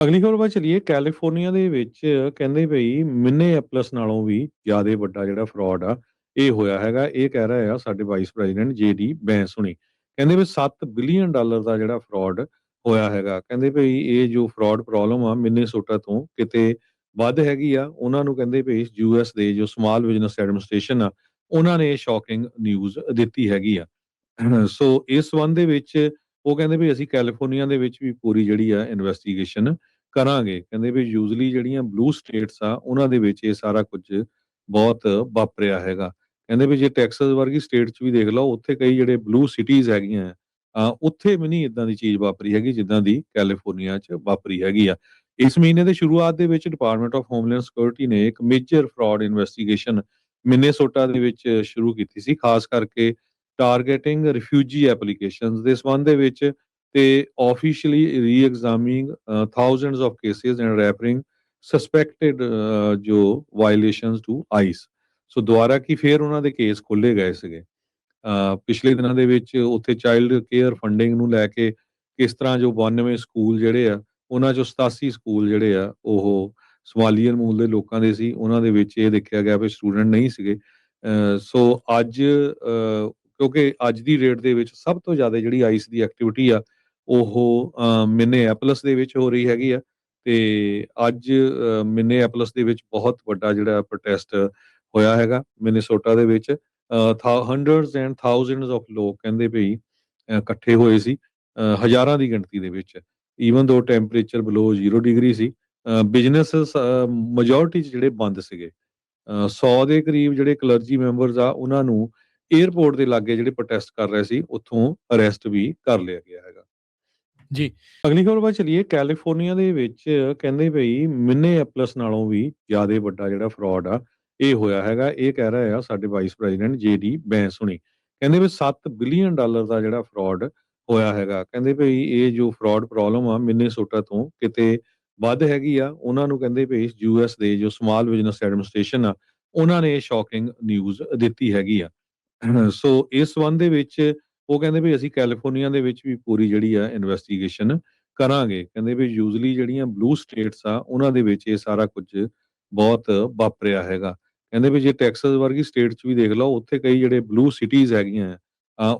ਅਗਲੀ ਖਬਰ ਵੱਲ ਚਲੀਏ। ਕੈਲੀਫੋਰਨੀਆ ਦੇ ਵਿੱਚ ਕਹਿੰਦੇ ਭਈ ਮਿਨੇਐਪਲਸ ਨਾਲੋਂ ਵੀ ਜ਼ਿਆਦਾ ਵੱਡਾ ਜਿਹੜਾ ਫਰਾਡ ਆ ਇਹ ਹੋਇਆ ਹੈਗਾ। ਇਹ ਕਹਿ ਰਿਹਾ ਆ ਸਾਡੇ ਵਾਈਸ ਪ੍ਰੈਜ਼ੀਡੈਂਟ ਜੇਡੀ ਬੈਂਸ ਹੁਣੀ। ਕਹਿੰਦੇ ਵੀ 7 ਬਿਲੀਅਨ ਡਾਲਰ ਦਾ ਜਿਹੜਾ ਫਰਾਡ ਹੋਇਆ ਹੈਗਾ। ਕਹਿੰਦੇ ਭਈ ਇਹ ਜੋ ਫਰਾਡ ਪ੍ਰੋਬਲਮ ਆ ਮਿਨੇਸੋਟਾ ਤੋਂ ਕਿਤੇ ਵੱਧ ਹੈਗੀ ਆ। ਉਹਨਾਂ ਨੂੰ ਕਹਿੰਦੇ ਭਈ ਯੂਐਸ ਦੇ ਜੋ ਸਮਾਲ ਬਿਜ਼ਨਸ ਐਡਮਿਨਿਸਟ੍ਰੇਸ਼ਨ ਆ ਉਹਨਾਂ ਨੇ ਸ਼ੌਕਿੰਗ ਨਿਊਜ਼ ਦਿੱਤੀ ਹੈਗੀ ਆ। ਸੋ ਇਸ ਸੰਬੰਧ ਦੇ ਵਿੱਚ ਉਹ ਕਹਿੰਦੇ ਵੀ ਅਸੀਂ ਕੈਲੀਫੋਰਨੀਆ ਦੇ ਵਿੱਚ ਵੀ ਪੂਰੀ ਜਿਹੜੀ ਆ ਇਨਵੈਸਟੀਗੇਸ਼ਨ ਕਰਾਂਗੇ। ਕਹਿੰਦੇ ਵੀ ਯੂਜੂਅਲੀ ਜਿਹੜੀਆਂ ਬਲੂ ਸਟੇਟਸ ਆ ਉਹਨਾਂ ਦੇ ਵਿੱਚ ਇਹ ਸਾਰਾ ਕੁਝ ਬਹੁਤ ਵਾਪਰਿਆ ਹੈਗਾ। ਕਹਿੰਦੇ ਵੀ ਜੇ ਟੈਕਸਸ ਵਰਗੀ ਸਟੇਟ 'ਚ ਵੀ ਦੇਖ ਲਓ ਉੱਥੇ ਕਈ ਜਿਹੜੇ ਬਲੂ ਸਿਟੀਜ਼ ਹੈਗੀਆਂ ਉੱਥੇ ਵੀ ਨਹੀਂ ਇਦਾਂ ਦੀ ਚੀਜ਼ ਵਾਪਰੀ ਹੈਗੀ ਜਿੱਦਾਂ ਦੀ ਕੈਲੀਫੋਰਨੀਆ 'ਚ ਵਾਪਰੀ ਹੈਗੀ ਆ। ਇਸ ਮਹੀਨੇ ਦੇ ਸ਼ੁਰੂਆਤ ਦੇ ਵਿੱਚ ਡਿਪਾਰਟਮੈਂਟ ਆਫ ਹੋਮਲੈਂਡ ਸਿਕਿਉਰਿਟੀ ਨੇ ਇੱਕ ਮੇਜਰ ਫਰਾਡ ਇਨਵੈਸਟੀਗੇਸ਼ਨ ਮਿਨੇਸੋਟਾ ਦੇ ਵਿੱਚ ਸ਼ੁਰੂ ਕੀਤੀ ਸੀ, ਖਾਸ ਕਰਕੇ ਟਾਰਗੇਟਿੰਗ ਰਿਫਿਊਜੀ ਐਪਲੀਕੇਸ਼ਨਸ ਦੇ ਸੰਬੰਧ ਦੇ ਵਿੱਚ ਤੇ officially re-examining thousands of cases and referring suspected ਜੋ ਵਾਇਲੇਸ਼ਨਸ ਟੂ ਆਈਸ। ਸੋ ਦੁਬਾਰਾ ਕੀ ਫੇਰ ਉਹਨਾਂ ਦੇ ਕੇਸ ਖੋਲੇ ਗਏ ਸੀਗੇ। ਪਿਛਲੇ ਦਿਨਾਂ ਦੇ ਵਿੱਚ ਉੱਥੇ ਚਾਈਲਡ ਕੇਅਰ ਫੰਡਿੰਗ ਨੂੰ ਲੈ ਕੇ ਕਿਸ ਤਰ੍ਹਾਂ ਜੋ 92 ਸਕੂਲ ਜਿਹੜੇ ਆ ਉਹਨਾਂ ਚੋਂ 87 ਸਕੂਲ ਜਿਹੜੇ ਆ ਉਹ ਸਮਾਲੀਅਨ ਮੂਲ ਦੇ ਲੋਕਾਂ ਦੇ ਸੀ। ਉਹਨਾਂ ਦੇ ਵਿੱਚ ਇਹ ਦੇਖਿਆ ਗਿਆ ਵੀ ਸਟੂਡੈਂਟ ਨਹੀਂ ਸੀਗੇ। ਸੋ ਅੱਜ ਕਿਉਂਕਿ ਅੱਜ ਦੀ ਡੇਟ ਦੇ ਵਿੱਚ ਸਭ ਤੋਂ ਜ਼ਿਆਦਾ ਜਿਹੜੀ ਆਈਸ ਦੀ ਐਕਟੀਵਿਟੀ ਆ ਉਹ ਮਿਨੇਐਪਲਸ ਦੇ ਵਿੱਚ ਹੋ ਰਹੀ ਹੈਗੀ ਆ। ਤੇ ਅੱਜ ਮਿਨੇਐਪਲਸ ਦੇ ਵਿੱਚ ਬਹੁਤ ਵੱਡਾ ਜਿਹੜਾ ਪ੍ਰੋਟੈਸਟ ਹੋਇਆ ਹੈਗਾ ਮਿਨੇਸੋਟਾ ਦੇ ਵਿੱਚ। ਹੰਡਰਡਸ ਐਂਡ ਥਾਊਜ਼ੈਂਡਸ ਆਫ ਲੋਕ ਕਹਿੰਦੇ ਭਈ ਇਕੱਠੇ ਹੋਏ ਸੀ, ਹਜ਼ਾਰਾਂ ਦੀ ਗਿਣਤੀ ਦੇ ਵਿੱਚ। ਈਵਨ ਦੋ ਟੈਂਪਰੇਚਰ ਬਿਲੋ 0 ਡਿਗਰੀ ਸੀ। ਬਿਜ਼ਨੈਸਸ ਮੈਜੋਰਿਟੀ 'ਚ ਜਿਹੜੇ ਬੰਦ ਸੀਗੇ। 100 ਦੇ ਕਰੀਬ ਜਿਹੜੇ ਕਲਰਜੀ ਮੈਂਬਰਸ ਆ ਉਹਨਾਂ ਨੂੰ ਏਅਰਪੋਰਟ ਦੇ ਲਾਗੇ ਜਿਹੜੇ ਪ੍ਰੋਟੈਸਟ ਕਰ ਰਹੇ ਸੀ ਉੱਥੋਂ ਅਰੈਸਟ ਵੀ ਕਰ ਲਿਆ ਗਿਆ ਹੈਗਾ। ਜੀ। ਅਗਲੀ ਖਬਰ ਵੱਲ ਚਲੀਏ। ਕੈਲੀਫੋਰਨੀਆ ਦੇ ਵਿੱਚ ਕਹਿੰਦੇ ਭਈ ਮਿਨੇਐਪਲਸ ਨਾਲੋਂ ਵੀ ਜ਼ਿਆਦਾ ਵੱਡਾ ਜਿਹੜਾ ਫਰਾਡ ਆ ਇਹ ਹੋਇਆ ਹੈਗਾ। ਇਹ ਕਹਿ ਰਿਹਾ ਆ ਸਾਡੇ ਵਾਈਸ ਪ੍ਰੈਜ਼ੀਡੈਂਟ ਜੇਡੀ ਬੈਂਸ ਹੁਣੀ। ਕਹਿੰਦੇ ਵੀ 7 ਬਿਲੀਅਨ ਡਾਲਰ ਦਾ ਜਿਹੜਾ ਫਰਾਡ ਹੋਇਆ ਹੈਗਾ। ਕਹਿੰਦੇ ਭਈ ਇਹ ਜੋ ਫਰਾਡ ਪ੍ਰੋਬਲਮ ਆ ਮਿਨੇਸੋਟਾ ਤੋਂ ਕਿਤੇ ਵੱਧ ਹੈਗੀ ਆ। ਉਹਨਾਂ ਨੂੰ ਕਹਿੰਦੇ ਭਈ ਯੂਐਸ ਦੇ ਜੋ ਸਮਾਲ ਬਿਜ਼ਨਸ ਐਡਮਿਨਿਸਟ੍ਰੇਸ਼ਨ ਆ ਉਹਨਾਂ ਨੇ ਸ਼ੌਕਿੰਗ ਨਿਊਜ਼ ਦਿੱਤੀ ਹੈਗੀ ਆ। ਸੋ ਇਸ ਸੰਬੰਧ ਦੇ ਵਿੱਚ ਉਹ ਕਹਿੰਦੇ ਵੀ ਅਸੀਂ ਕੈਲੀਫੋਰਨੀਆ ਦੇ ਵਿੱਚ ਵੀ ਪੂਰੀ ਜਿਹੜੀ ਆ ਇਨਵੈਸਟੀਗੇਸ਼ਨ ਕਰਾਂਗੇ। ਕਹਿੰਦੇ ਵੀ ਯੂਜੂਅਲੀ ਜਿਹੜੀਆਂ ਬਲੂ ਸਟੇਟਸ ਆ ਉਹਨਾਂ ਦੇ ਵਿੱਚ ਇਹ ਸਾਰਾ ਕੁਝ ਬਹੁਤ ਵਾਪਰਿਆ ਹੈਗਾ। ਕਹਿੰਦੇ ਵੀ ਜੇ ਟੈਕਸਸ ਵਰਗੀ ਸਟੇਟ 'ਚ ਵੀ ਦੇਖ ਲਓ ਉੱਥੇ ਕਈ ਜਿਹੜੇ ਬਲੂ ਸਿਟੀਜ਼ ਹੈਗੀਆਂ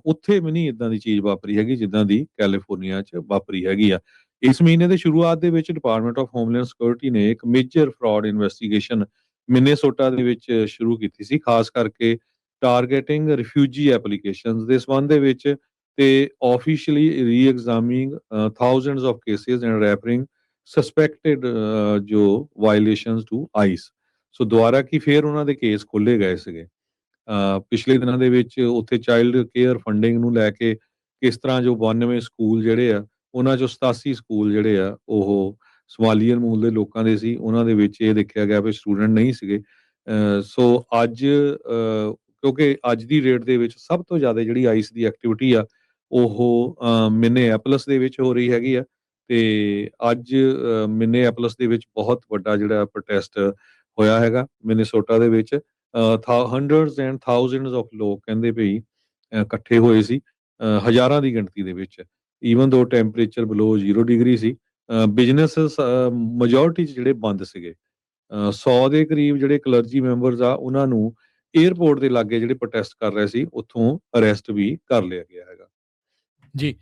ਉੱਥੇ ਵੀ ਨਹੀਂ ਇਦਾਂ ਦੀ ਚੀਜ਼ ਵਾਪਰੀ ਹੈਗੀ ਜਿੱਦਾਂ ਦੀ ਕੈਲੀਫੋਰਨੀਆ 'ਚ ਵਾਪਰੀ ਹੈਗੀ ਆ। ਇਸ ਮਹੀਨੇ ਦੇ ਸ਼ੁਰੂਆਤ ਦੇ ਵਿੱਚ ਡਿਪਾਰਟਮੈਂਟ ਆਫ ਹੋਮਲੈਂਡ ਸਿਕਿਉਰਿਟੀ ਨੇ ਇੱਕ ਮੇਜਰ ਫਰਾਡ ਇਨਵੈਸਟੀਗੇਸ਼ਨ ਮਿਨੇਸੋਟਾ ਦੇ ਵਿੱਚ ਸ਼ੁਰੂ ਕੀਤੀ ਸੀ, ਖਾਸ ਕਰਕੇ ਟਾਰਗੇਟਿੰਗ ਰਿਫਿਊਜੀ ਐਪਲੀਕੇਸ਼ਨਸ ਦੇ ਸੰਬੰਧ ਦੇ ਵਿੱਚ ਤੇ officially re-examining thousands of cases and referring suspected ਜੋ ਵਾਇਲੇਸ਼ਨਸ ਟੂ ਆਈਸ। ਸੋ ਦੁਬਾਰਾ ਕੀ ਫੇਰ ਉਹਨਾਂ ਦੇ ਕੇਸ ਖੋਲੇ ਗਏ ਸੀਗੇ। ਪਿਛਲੇ ਦਿਨਾਂ ਦੇ ਵਿੱਚ ਉੱਥੇ ਚਾਈਲਡ ਕੇਅਰ ਫੰਡਿੰਗ ਨੂੰ ਲੈ ਕੇ ਕਿਸ ਤਰ੍ਹਾਂ ਜੋ 92 ਸਕੂਲ ਜਿਹੜੇ ਆ ਉਹਨਾਂ ਚੋਂ 87 ਸਕੂਲ ਜਿਹੜੇ ਆ ਉਹ ਸਮਾਲੀਅਨ ਮੂਲ ਦੇ ਲੋਕਾਂ ਦੇ ਸੀ। ਉਹਨਾਂ ਦੇ ਵਿੱਚ ਇਹ ਦੇਖਿਆ ਗਿਆ ਵੀ ਸਟੂਡੈਂਟ ਨਹੀਂ ਸੀਗੇ। ਸੋ ਅੱਜ ਕਿਉਂਕਿ ਅੱਜ ਦੀ ਡੇਟ ਦੇ ਵਿੱਚ ਸਭ ਤੋਂ ਜ਼ਿਆਦਾ ਜਿਹੜੀ ਆਈਸ ਦੀ ਐਕਟੀਵਿਟੀ ਆ ਉਹ ਮਿਨੇਐਪਲਸ ਦੇ ਵਿੱਚ ਹੋ ਰਹੀ ਹੈਗੀ ਆ। ਤੇ ਅੱਜ ਮਿਨੇਐਪਲਸ ਦੇ ਵਿੱਚ ਬਹੁਤ ਵੱਡਾ ਜਿਹੜਾ ਪ੍ਰੋਟੈਸਟ ਹੋਇਆ ਹੈਗਾ ਮਿਨੇਸੋਟਾ ਦੇ ਵਿੱਚ। ਹੰਡਰਡਸ ਐਂਡ ਥਾਊਜ਼ੈਂਡਸ ਆਫ ਲੋਕ ਕਹਿੰਦੇ ਭਈ ਇਕੱਠੇ ਹੋਏ ਸੀ, ਹਜ਼ਾਰਾਂ ਦੀ ਗਿਣਤੀ ਦੇ ਵਿੱਚ। ਈਵਨ ਦੋ ਟੈਂਪਰੇਚਰ ਬਿਲੋ 0 ਡਿਗਰੀ ਸੀ। ਬਿਜ਼ਨੈਸਸ ਮੈਜੋਰਿਟੀ 'ਚ ਜਿਹੜੇ ਬੰਦ ਸੀਗੇ। 100 ਦੇ ਕਰੀਬ ਜਿਹੜੇ ਕਲਰਜੀ ਮੈਂਬਰਸ ਆ ਉਹਨਾਂ ਨੂੰ ਏਅਰਪੋਰਟ ਦੇ ਲਾਗੇ ਜਿਹੜੇ ਪ੍ਰੋਟੈਸਟ ਕਰ ਰਹੇ ਸੀ ਉੱਥੋਂ ਅਰੈਸਟ ਵੀ ਕਰ ਲਿਆ ਗਿਆ ਹੈਗਾ। ਜੀ।